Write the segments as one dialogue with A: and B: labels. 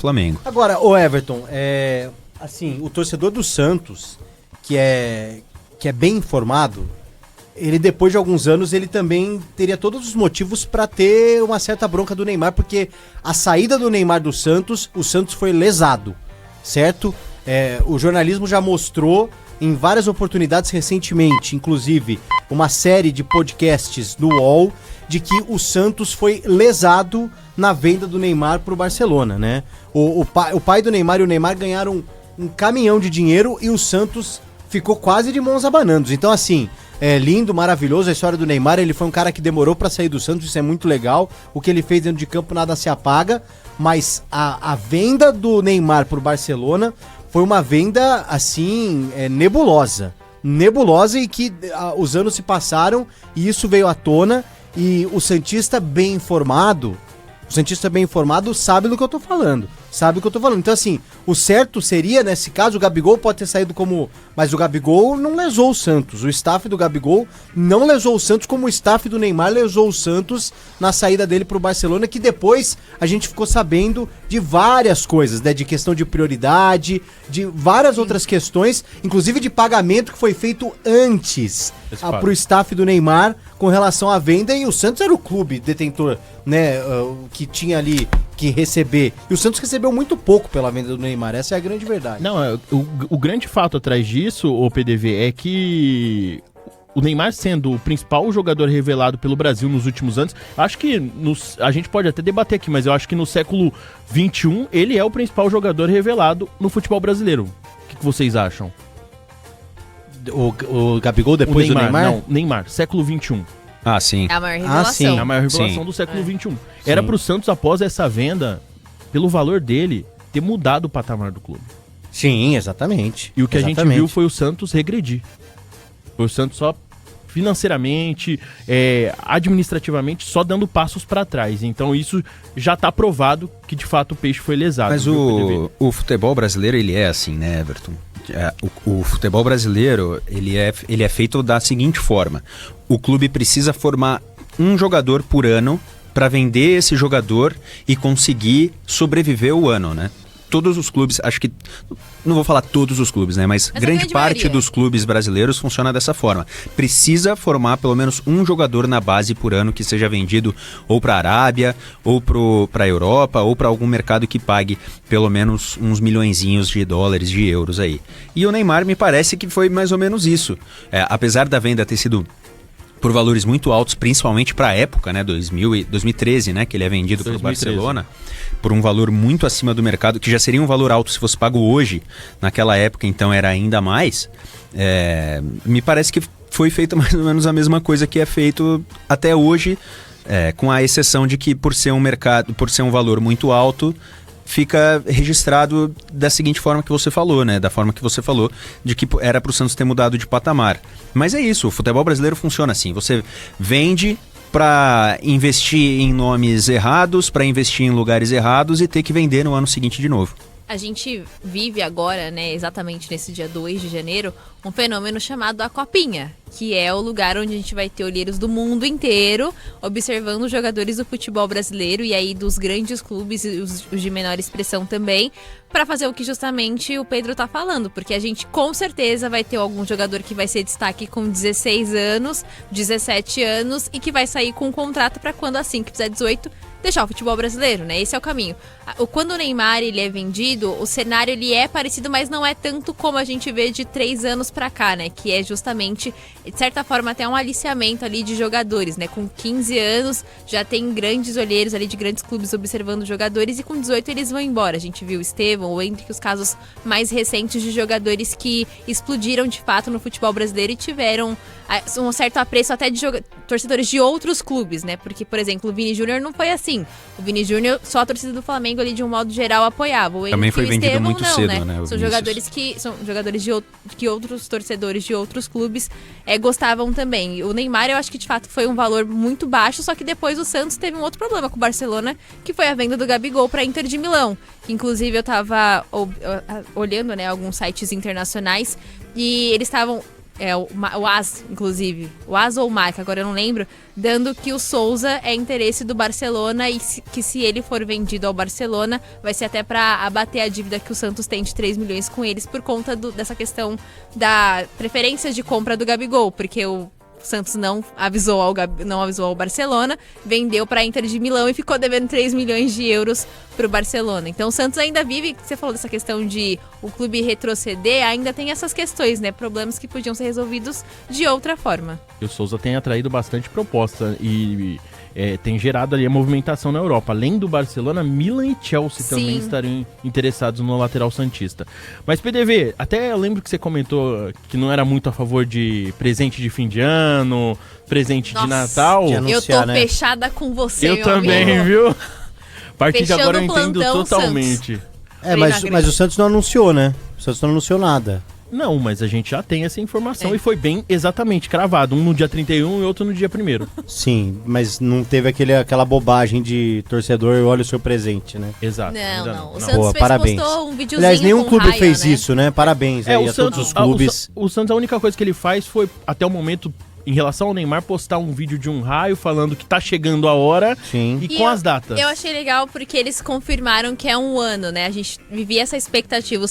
A: Flamengo.
B: Agora, o Everton, assim, o torcedor do Santos, que é bem informado, ele depois de alguns anos, ele também teria todos os motivos para ter uma certa bronca do Neymar, porque a saída do Neymar do Santos, o Santos foi lesado, certo? O jornalismo já mostrou em várias oportunidades recentemente, inclusive uma série de podcasts no UOL, de que o Santos foi lesado na venda do Neymar pro Barcelona, né? O pai do Neymar e o Neymar ganharam um caminhão de dinheiro e o Santos ficou quase de mãos abanando. Então, assim, é lindo, maravilhoso a história do Neymar. Ele foi um cara que demorou pra sair do Santos, isso é muito legal. O que ele fez dentro de campo nada se apaga, mas a venda do Neymar pro Barcelona foi uma venda, assim, nebulosa. Nebulosa, e que os anos se passaram e isso veio à tona, e o santista bem informado sabe do que eu tô falando. Então, assim, o certo seria, nesse caso, o Gabigol pode ter saído como... Mas o Gabigol não lesou o Santos. O staff do Gabigol não lesou o Santos como o staff do Neymar lesou o Santos na saída dele pro Barcelona, que depois a gente ficou sabendo de várias coisas, né? De questão de prioridade, de várias outras questões, inclusive de pagamento que foi feito antes pro staff do Neymar com relação à venda, e o Santos era o clube detentor, né? Que tinha ali que receber. E o Santos recebeu muito pouco pela venda do Neymar, essa é a grande verdade.
C: Não, o grande fato atrás disso, o PDV, é que o Neymar sendo o principal jogador revelado pelo Brasil nos últimos anos, acho que a gente pode até debater aqui, mas eu acho que no século XXI ele é o principal jogador revelado no futebol brasileiro. O que vocês acham?
B: O Gabigol depois do Neymar?
C: Não, Neymar, século XXI.
A: Ah, sim.
D: É a maior revelação.
C: A maior revelação do século XXI. Era pro Santos, após essa venda, pelo valor dele, ter mudado o patamar do clube.
B: Sim, exatamente.
C: E o que a gente viu foi o Santos regredir. Foi o Santos só financeiramente, administrativamente, só dando passos para trás. Então isso já tá provado que de fato o peixe foi lesado.
A: Mas o futebol brasileiro, ele é assim, né, Everton? O futebol brasileiro, ele é feito da seguinte forma: o clube precisa formar um jogador por ano para vender esse jogador e conseguir sobreviver o ano, né? Todos os clubes, acho que, não vou falar todos os clubes, né? Mas grande parte dos clubes brasileiros funciona dessa forma. Precisa formar pelo menos um jogador na base por ano que seja vendido ou para a Arábia, ou para a Europa, ou para algum mercado que pague pelo menos uns milhõezinhos de dólares, de euros aí. E o Neymar me parece que foi mais ou menos isso. Apesar da venda ter sido por valores muito altos, principalmente para a época, né, 2013, né, que ele é vendido para o Barcelona, por um valor muito acima do mercado, que já seria um valor alto se fosse pago hoje, naquela época, então era ainda mais. Me parece que foi feita mais ou menos a mesma coisa que é feito até hoje, com a exceção de que por ser um valor muito alto, fica registrado da seguinte forma que você falou, né? Da forma que você falou, de que era pro Santos ter mudado de patamar. Mas é isso, o futebol brasileiro funciona assim. Você vende para investir em nomes errados, para investir em lugares errados e ter que vender no ano seguinte de novo.
D: A gente vive agora, né, exatamente nesse dia 2 de janeiro, um fenômeno chamado a Copinha, que é o lugar onde a gente vai ter olheiros do mundo inteiro observando os jogadores do futebol brasileiro e aí dos grandes clubes e os de menor expressão também, para fazer o que justamente o Pedro tá falando, porque a gente com certeza vai ter algum jogador que vai ser destaque com 16 anos, 17 anos e que vai sair com um contrato para quando assim que fizer 18 deixar o futebol brasileiro, né? Esse é o caminho. Quando o Neymar ele é vendido, o cenário ele é parecido, mas não é tanto como a gente vê de 3 anos pra cá, né? Que é justamente, de certa forma, até um aliciamento ali de jogadores, né? Com 15 anos já tem grandes olheiros ali de grandes clubes observando jogadores e com 18 eles vão embora. A gente viu o Estevão, ou entre os casos mais recentes de jogadores que explodiram de fato no futebol brasileiro e tiveram um certo apreço até de torcedores de outros clubes, né? Porque, por exemplo, o Vini Júnior não foi assim. O Vini Júnior, só a torcida do Flamengo ali de um modo geral apoiava.
A: Também foi vendido
D: Estevão,
A: muito cedo, né?
D: São jogadores que outros torcedores de outros clubes gostavam também. O Neymar, eu acho que de fato foi um valor muito baixo, só que depois o Santos teve um outro problema com o Barcelona, que foi a venda do Gabigol para Inter de Milão. Que inclusive eu tava olhando, né, alguns sites internacionais e eles estavam o AS, inclusive, o AS ou o Marca, agora eu não lembro, dando que o Souza é interesse do Barcelona e que se ele for vendido ao Barcelona, vai ser até para abater a dívida que o Santos tem de 3 milhões com eles por conta dessa questão da preferência de compra do Gabigol, porque o Santos não avisou ao Barcelona, vendeu para a Inter de Milão e ficou devendo 3 milhões de euros para o Barcelona. Então o Santos ainda vive, você falou dessa questão de o clube retroceder, ainda tem essas questões, né? Problemas que podiam ser resolvidos de outra forma.
C: E o Souza tem atraído bastante proposta e tem gerado ali a movimentação na Europa. Além do Barcelona, Milan e Chelsea também estariam interessados no lateral santista. Mas PDV, até eu lembro que você comentou que não era muito a favor de presente de fim de ano, presente de Natal.
B: De anunciar,
D: eu tô fechada com você,
C: eu
D: meu
C: também,
D: amigo.
C: viu? A partir de agora eu entendo
D: plantão,
C: totalmente.
B: Mas o Santos não anunciou, né? O Santos não anunciou nada.
C: Não, mas a gente já tem essa informação e foi bem exatamente cravado. Um no dia 31 e outro no dia 1º.
B: Sim, mas não teve aquela bobagem de torcedor, olha o seu presente, né?
C: Exato.
D: Não. O Santos
B: parabéns.
D: Postou um videozinho.
B: Aliás, nenhum
D: com
B: clube
D: raia,
B: fez
D: né?
B: isso, né? Parabéns aí a todos os clubes.
C: O Santos, a única coisa que ele faz foi, até o momento, em relação ao Neymar, postar um vídeo de um raio falando que tá chegando a hora.
B: Sim.
C: E com as datas.
D: Eu achei legal porque eles confirmaram que é um ano, né? A gente vivia essa expectativa.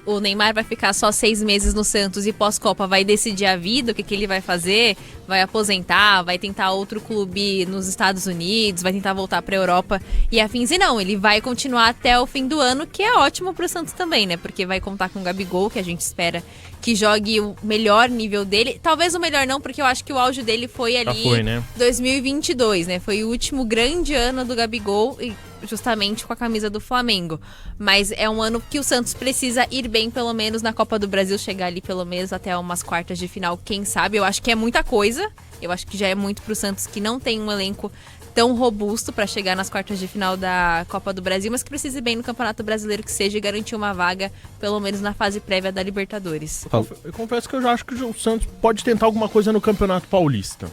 D: O Neymar vai ficar só 6 meses no Santos e pós-Copa vai decidir a vida, o que ele vai fazer, vai aposentar, vai tentar outro clube nos Estados Unidos, vai tentar voltar pra Europa e afins. E não, ele vai continuar até o fim do ano, que é ótimo pro Santos também, né? Porque vai contar com o Gabigol, que a gente espera que jogue o melhor nível dele. Talvez o melhor não, porque eu acho que o auge dele foi ali
C: né?
D: 2022, né? Foi o último grande ano do Gabigol, e justamente com a camisa do Flamengo. Mas é um ano que o Santos precisa ir bem, pelo menos na Copa do Brasil, chegar ali pelo menos até umas quartas de final, quem sabe. Eu acho que é muita coisa. Eu acho que já é muito pro Santos, que não tem um elenco tão robusto para chegar nas quartas de final da Copa do Brasil, mas que precise bem no Campeonato Brasileiro, que seja, e garantir uma vaga, pelo menos na fase prévia da Libertadores.
C: Eu confesso que eu já acho que o Santos pode tentar alguma coisa no Campeonato Paulista.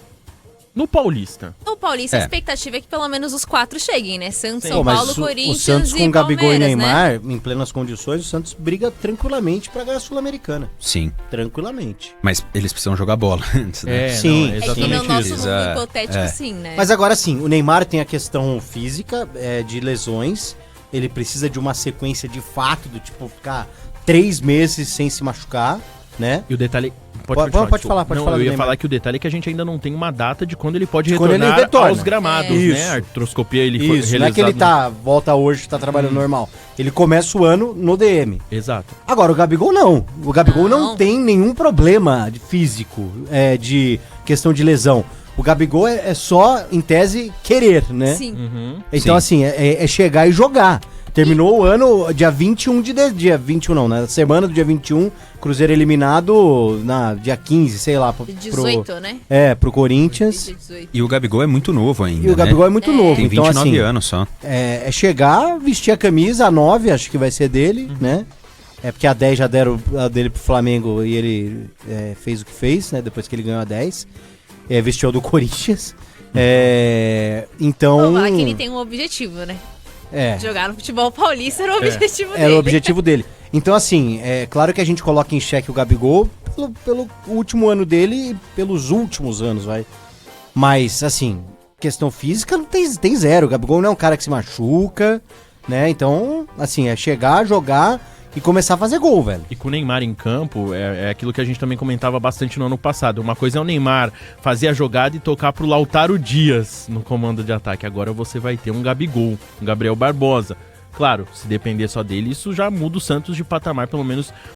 C: No Paulista.
D: No Paulista, a expectativa é que pelo menos os 4 cheguem, né? Santos, São
B: Mas
D: Paulo, Corinthians
B: o Santos
D: e
B: com Gabigol e
D: Palmeiras,
B: Neymar,
D: né?
B: em plenas condições, o Santos briga tranquilamente pra ganhar a Sul-Americana.
A: Sim.
B: Tranquilamente.
A: Mas eles precisam jogar bola antes, né?
B: Sim.
C: Não,
D: É que
C: exatamente
D: no nosso
C: isso.
D: mundo hipotético, sim, né?
B: Mas agora sim, o Neymar tem a questão física, de lesões. Ele precisa de uma sequência de fato, do tipo, ficar 3 meses sem se machucar, né?
C: E o detalhe...
B: Pode falar,
C: não,
B: falar.
C: Eu ia
B: Neymar.
C: falar que o detalhe é que a gente ainda não tem uma data de quando ele pode
B: De quando
C: retornar
B: ele retorna.
C: aos gramados,
B: Isso.
C: né? A artroscopia ele foi
B: Isso,
C: realizado...
B: não é que ele volta hoje, tá trabalhando normal. Ele começa o ano no DM.
C: Exato.
B: Agora, o Gabigol não. O Gabigol não
D: Não.
B: tem nenhum problema físico, de questão de lesão. O Gabigol é só, em tese, querer, né?
D: Sim.
B: Então, assim, é chegar e jogar. Terminou o ano dia 21 dia 21 não, na semana do dia 21, Cruzeiro eliminado na dia 15, sei lá, pro
D: 18, né?
B: pro Corinthians.
D: 18.
A: E o Gabigol é muito novo ainda,
B: E o Gabigol é muito novo,
A: Tem
B: então
A: 29
B: assim,
A: anos só.
B: é chegar, vestir a camisa, a 9, acho que vai ser dele, né? É porque a 10 já deram a dele pro Flamengo e ele fez o que fez, né? Depois que ele ganhou a 10. Vestiu a do Corinthians. Então...
D: Bom, aqui ele tem um objetivo, né? Jogar no futebol paulista era o objetivo dele.
B: Era o objetivo dele. Então, assim, é claro que a gente coloca em xeque o Gabigol pelo último ano dele e pelos últimos anos, vai. Mas, assim, questão física não tem zero. O Gabigol não é um cara que se machuca, né? Então, assim, é chegar, jogar e começar a fazer gol, velho.
C: E com o Neymar em campo, é aquilo que a gente também comentava bastante no ano passado. Uma coisa é o Neymar fazer a jogada e tocar pro Lautaro Dias no comando de ataque. Agora você vai ter um Gabigol, um Gabriel Barbosa. Claro, se depender só dele, isso já muda o Santos de patamar, pelo menos